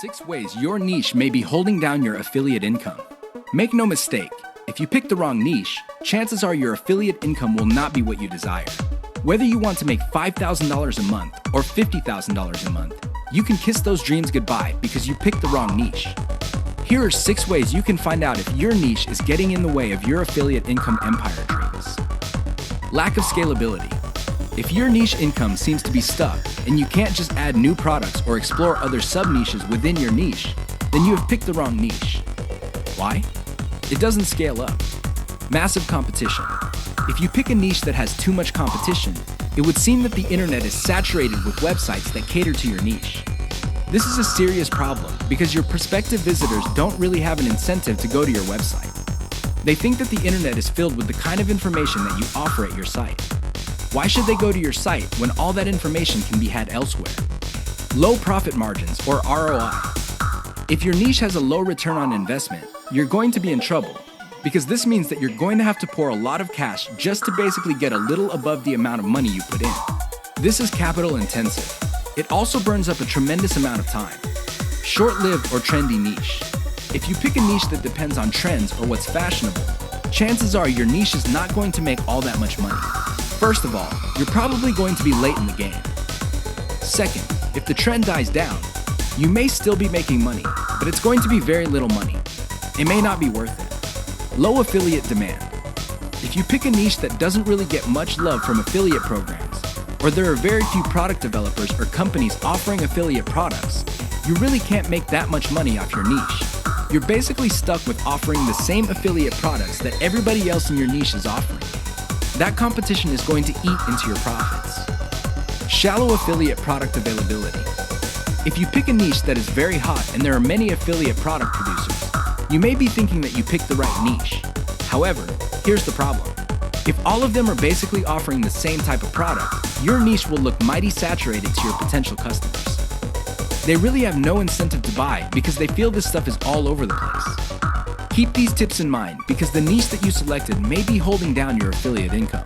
6 ways your niche may be holding down your affiliate income. Make no mistake, if you pick the wrong niche, chances are your affiliate income will not be what you desire. Whether you want to make $5,000 a month or $50,000 a month, you can kiss those dreams goodbye because you picked the wrong niche. Here are 6 ways you can find out if your niche is getting in the way of your affiliate income empire dreams. Lack of scalability. If your niche income seems to be stuck and you can't just add new products or explore other sub-niches within your niche, then you have picked the wrong niche. Why? It doesn't scale up. Massive competition. If you pick a niche that has too much competition, it would seem that the internet is saturated with websites that cater to your niche. This is a serious problem because your prospective visitors don't really have an incentive to go to your website. They think that the internet is filled with the kind of information that you offer at your site. Why should they go to your site when all that information can be had elsewhere? Low profit margins, or ROI. If your niche has a low return on investment, you're going to be in trouble, because this means that you're going to have to pour a lot of cash just to basically get a little above the amount of money you put in. This is capital intensive. It also burns up a tremendous amount of time. Short-lived or trendy niche. If you pick a niche that depends on trends or what's fashionable, chances are your niche is not going to make all that much money. First of all, you're probably going to be late in the game. Second, if the trend dies down, you may still be making money, but it's going to be very little money. It may not be worth it. Low affiliate demand. If you pick a niche that doesn't really get much love from affiliate programs, or there are very few product developers or companies offering affiliate products, you really can't make that much money off your niche. You're basically stuck with offering the same affiliate products that everybody else in your niche is offering. That competition is going to eat into your profits. Shallow affiliate product availability. If you pick a niche that is very hot and there are many affiliate product producers, you may be thinking that you picked the right niche. However, here's the problem. If all of them are basically offering the same type of product, your niche will look mighty saturated to your potential customers. They really have no incentive to buy because they feel this stuff is all over the place. Keep these tips in mind because the niche that you selected may be holding down your affiliate income.